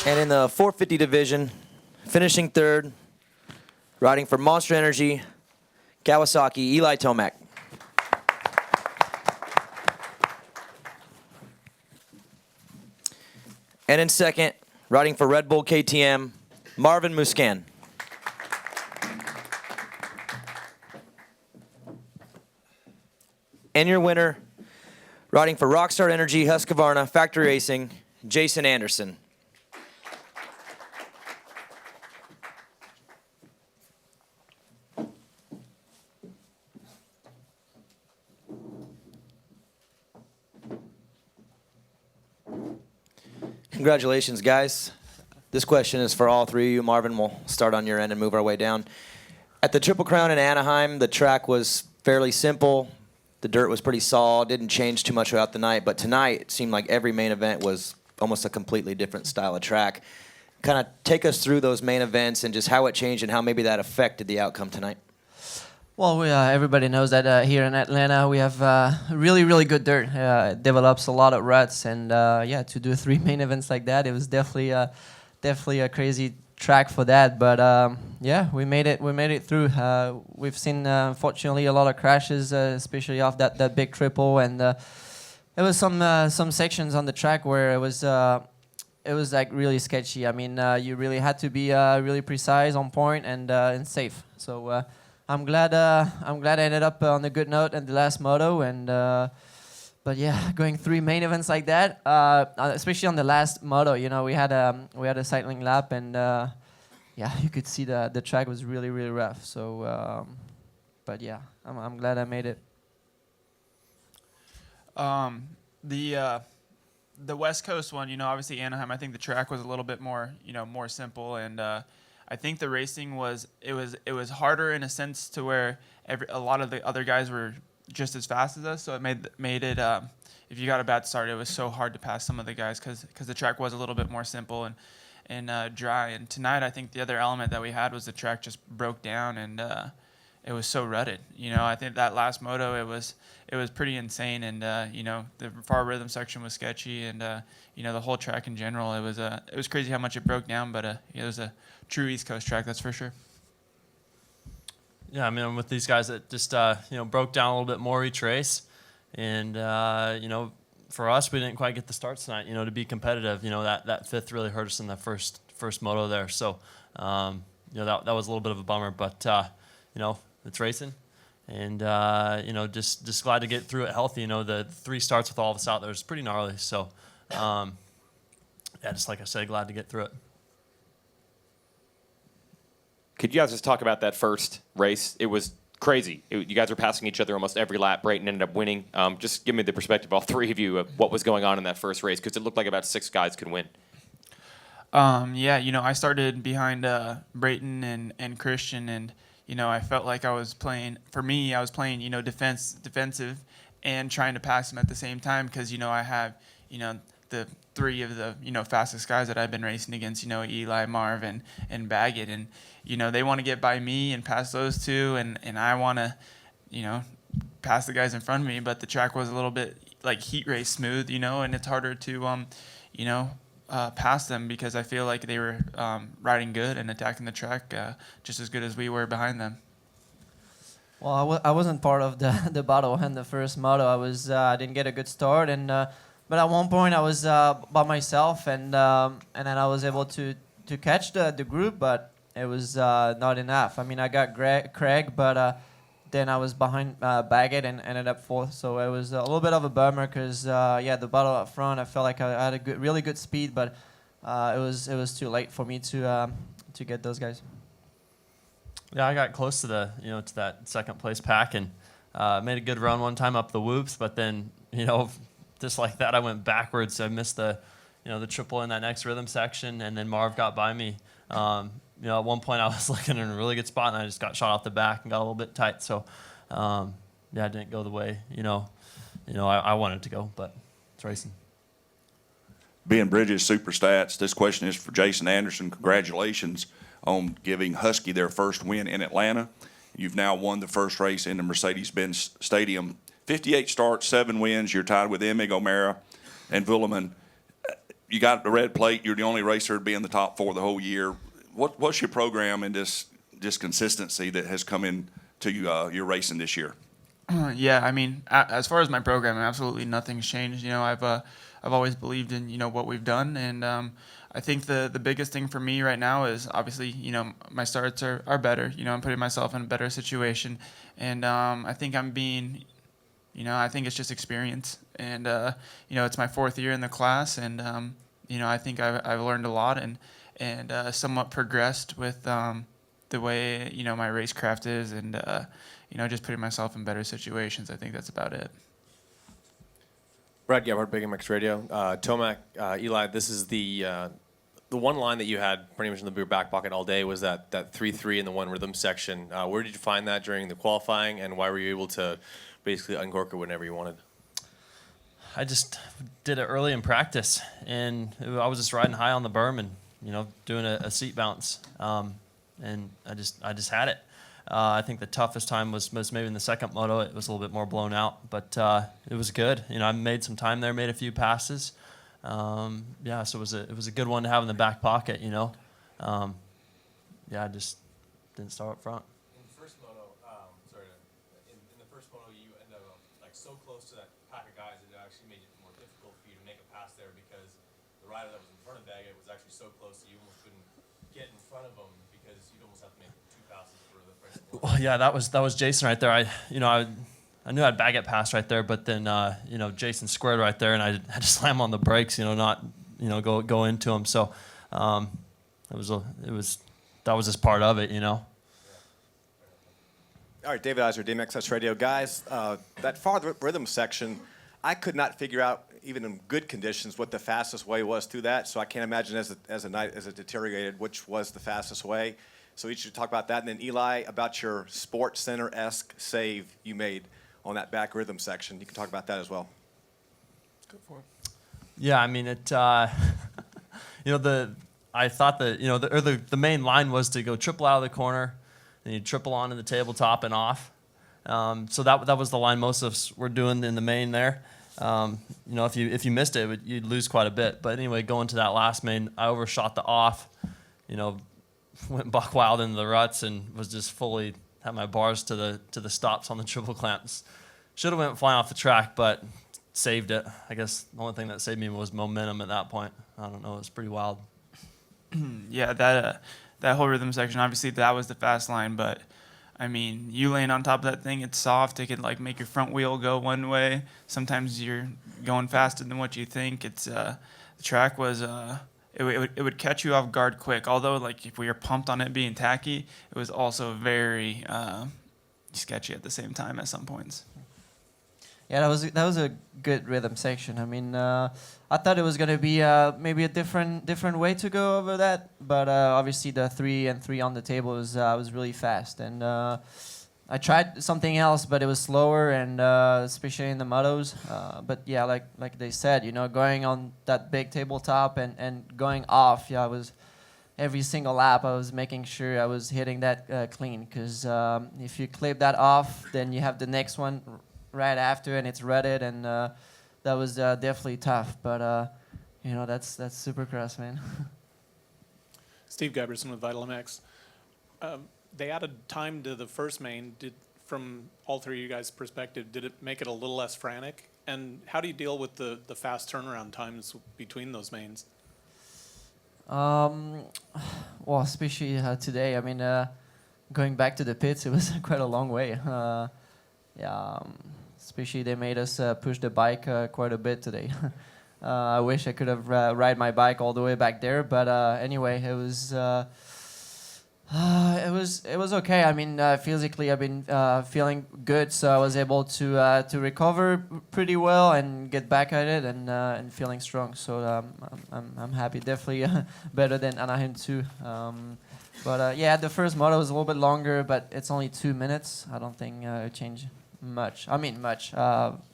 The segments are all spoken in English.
And in the 450 division, finishing third, riding for Monster Energy, Kawasaki, Eli Tomac. And in second, riding for Red Bull KTM, Marvin Musquin. And your winner, riding for Rockstar Energy, Husqvarna, Factory Racing, Jason Anderson. Congratulations, guys. This question is for all three of you. Marvin, we'll start on your end and move our way down. At the Triple Crown in Anaheim, the track was fairly simple. The dirt was pretty solid, didn't change too much throughout the night. But tonight, it seemed like every main event was almost a completely different style of track. Kind of take us through those main events and just how it changed and how maybe that affected the outcome tonight. Well, everybody knows that here in Atlanta we have really, really good dirt. It develops a lot of ruts, and yeah, to do 3 main events like that, it was definitely a crazy track for that. But yeah, we made it through. We've seen, unfortunately, a lot of crashes, especially off that big triple, and there was some sections on the track where it was like really sketchy. I mean, you really had to be really precise, on point, and safe. So. I'm glad I ended up on a good note at the last moto, and but yeah, going 3 main events like that, especially on the last moto, you know, we had a cycling lap, and yeah, you could see the track was really, really rough. So, but yeah, I'm glad I made it. The West Coast one, you know, obviously Anaheim, I think the track was a little bit more, you know, more simple, and I think the racing was harder in a sense to where a lot of the other guys were just as fast as us, so it made it if you got a bad start, it was so hard to pass some of the guys because the track was a little bit more simple and dry. And tonight, I think the other element that we had was the track just broke down, and it was so rutted. You know, I think that last moto it was pretty insane, and you know, the far rhythm section was sketchy, and you know, the whole track in general, it was crazy how much it broke down, but it was a true East Coast track, that's for sure. Yeah, I mean, with these guys that just you know, broke down a little bit more each race, and you know, for us, we didn't quite get the starts tonight. You know, to be competitive, you know, that fifth really hurt us in that first moto there. So you know, that was a little bit of a bummer, but you know, it's racing, and you know, just glad to get through it healthy. You know, the 3 starts with all of us out there was pretty gnarly. So yeah, just like I said, glad to get through it. Could you guys just talk about that first race? It was crazy. You guys were passing each other almost every lap. Brayton ended up winning. Just give me the perspective, all 3 of you, of what was going on in that first race, because it looked like about 6 guys could win. Yeah, you know, I started behind Brayton and Christian, and you know, I felt like I was playing, you know, defensive and trying to pass him at the same time, because, you know, I have, you know, the 3 of the, you know, fastest guys that I've been racing against, you know, Eli, Marvin, and Baggett, and you know, they want to get by me and pass those 2, and I want to, you know, pass the guys in front of me, but the track was a little bit like heat race smooth, you know, and it's harder to, you know, pass them because I feel like they were riding good and attacking the track just as good as we were behind them. Well, I wasn't part of the battle in the first moto. I didn't get a good start, and but at one point I was by myself, and then I was able to catch the group, but it was not enough. I mean, I got Craig, but then I was behind Baggett and ended up 4th. So it was a little bit of a bummer because yeah, the battle up front, I felt like I had really good speed, but it was too late for me to get those guys. Yeah, I got close to to that second place pack and made a good run one time up the whoops, but then, you know, just like that, I went backwards. So I missed the triple in that next rhythm section, and then Marv got by me. You know, at one point I was looking in a really good spot, and I just got shot off the back and got a little bit tight. So, yeah, it didn't go the way I wanted it to go, but it's racing. Ben Bridges, Superstats. This question is for Jason Anderson. Congratulations on giving Husky their first win in Atlanta. You've now won the first race in the Mercedes-Benz Stadium. 58 starts, 7 wins. You're tied with Emig O'Mara and Vuillemin. you got the red plate. You're the only racer to be in the top 4 the whole year. What's your program and this consistency that has come into your racing this year? Yeah, I mean, as far as my program, absolutely nothing's changed. You know, I've always believed in, you know, what we've done, and I think the biggest thing for me right now is obviously, you know, my starts are better. You know, I'm putting myself in a better situation, and I think I'm being, you know, I think it's just experience, and you know, it's my 4th year in the class, and you know, I think I've learned a lot and somewhat progressed with the way, you know, my racecraft is, and you know, just putting myself in better situations. I think that's about it. Brad Gebhardt, Big MX Radio. Tomac, Eli, this is the one line that you had pretty much in your back pocket all day was that 3-3 in the one rhythm section. Where did you find that during the qualifying, and why were you able to basically uncork it whenever you wanted? I just did it early in practice, and I was just riding high on the berm and, you know, doing a seat bounce, and I just had it. I think the toughest time was maybe in the second moto. It was a little bit more blown out, but it was good. You know, I made some time there, made a few passes. Yeah, so it was a good one to have in the back pocket. You know, yeah, I just didn't start up front. In the first moto, in the first moto, you ended up like so close to that pack of guys that it actually made it more difficult for you to make a pass there because the rider that was in front of Baggett was actually so close that you almost couldn't get in front of him because you'd almost have to make 2 passes for the first one. Well, yeah, that was Jason right there. I knew I'd Baggett pass right there, but then you know, Jason squared right there, and I had to slam on the brakes. You know, not, you know, go into him. So that was just part of it. You know. All right, David Eiser, DMXS Radio. Guys, that far rhythm section, I could not figure out, even in good conditions, what the fastest way was through that. So I can't imagine as it deteriorated, which was the fastest way. So each should talk about that. And then Eli, about your Sports Center-esque save you made on that back rhythm section. You can talk about that as well. Go for it. Yeah, I mean it. You know, I thought that, you know, the main line was to go triple out of the corner, then you triple onto the tabletop and off. So that was the line most of us were doing in the main there. You know, if you missed it, you'd lose quite a bit. But anyway, going to that last main, I overshot the off. You know, went buck wild into the ruts and was just fully had my bars to the stops on the triple clamps. Should have went flying off the track, but saved it. I guess the only thing that saved me was momentum at that point. I don't know, it was pretty wild. Yeah, that whole rhythm section, obviously that was the fast line, but I mean, you laying on top of that thing, it's soft. It could like make your front wheel go one way. Sometimes you're going faster than what you think. It's the track was it would catch you off guard quick. Although like if we were pumped on it being tacky, it was also very sketchy at the same time at some points. Yeah, that was a good rhythm section. I mean, I thought it was gonna be maybe a different way to go over that, but obviously the 3 and 3 on the table was really fast, and I tried something else, but it was slower, and especially in the motos. But yeah, like they said, you know, going on that big tabletop and going off, yeah, I was every single lap I was making sure I was hitting that clean, because if you clip that off, then you have the next one right after, and it's rutted, and that was definitely tough. But you know, that's Supercross, man. Steve Guberson with Vital MX. They added time to the first main. From all three of you guys' perspective, did it make it a little less frantic? And how do you deal with the fast turnaround times between those mains? Well, especially today. I mean, going back to the pits, it was quite a long way. Yeah, especially they made us push the bike quite a bit today. I wish I could have ride my bike all the way back there, but anyway, it was okay. I mean, physically, I've been feeling good, so I was able to recover pretty well and get back at it, and feeling strong. So I'm happy. Definitely better than Anaheim 2. But yeah, the first moto was a little bit longer, but it's only 2 minutes. I don't think it changed much. I mean, much.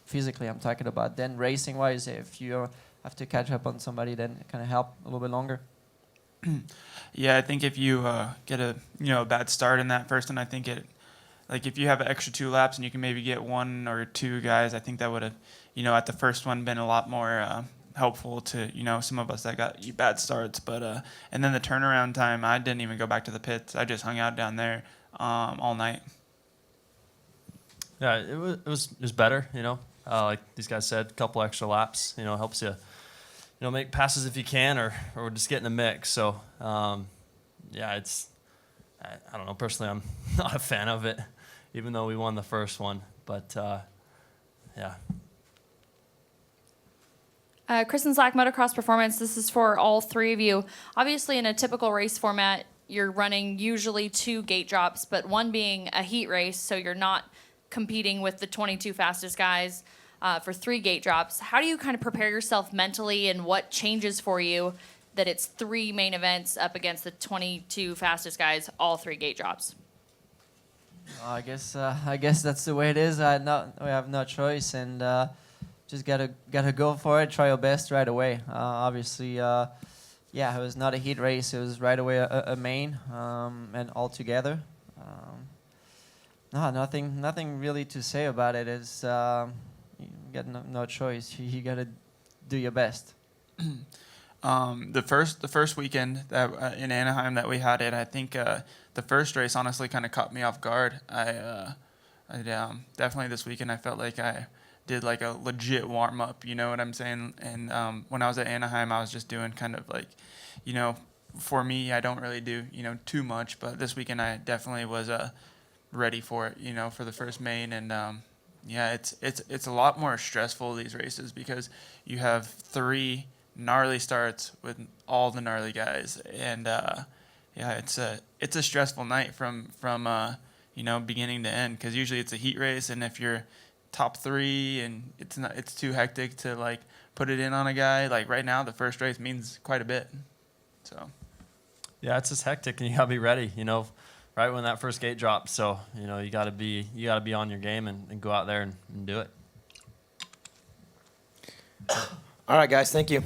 Physically, I'm talking about. Then racing-wise, if you have to catch up on somebody, then it kind of help a little bit longer. Yeah, I think if you get a bad start in that first one, I think if you have an extra 2 laps and you can maybe get 1 or 2 guys, I think that would have at the first one been a lot more helpful to some of us that got bad starts. But and then the turnaround time, I didn't even go back to the pits. I just hung out down there all night. Yeah, it was better. Like these guys said, a couple extra laps. Helps you. Make passes if you can, or just get in the mix. So yeah, it's. I don't know. Personally, I'm not a fan of it, even though we won the first one. But yeah. Kristen Slack, Motocross Performance. This is for all three of you. Obviously, in a typical race format, you're running usually 2 gate drops, but one being a heat race, so you're not competing with the 22 fastest guys for 3 gate drops. How do you kind of prepare yourself mentally, and what changes for you that it's 3 main events up against the 22 fastest guys, all 3 gate drops? I guess that's the way it is. We have no choice, and just gotta go for it. Try your best right away. Obviously, yeah, it was not a heat race. It was right away a main, and all together. No, nothing really to say about it. It's you got no choice. You gotta do your best. The first weekend that in Anaheim that we had it, I think the first race honestly kind of caught me off guard. I definitely this weekend I felt like I did like a legit warm up. You know what I'm saying? And when I was at Anaheim, I was just doing kind of like, for me, I don't really do too much. But this weekend I definitely was ready for it. For the first main, and yeah, it's a lot more stressful, these races, because you have 3 gnarly starts with all the gnarly guys, and yeah, it's a stressful night from beginning to end, because usually it's a heat race, and if you're top 3 and it's too hectic to like put it in on a guy, like right now the first race means quite a bit. So yeah, it's just hectic, and you gotta be ready. Right when that first gate drops. So you gotta be on your game and go out there and do it. All right, guys. Thank you.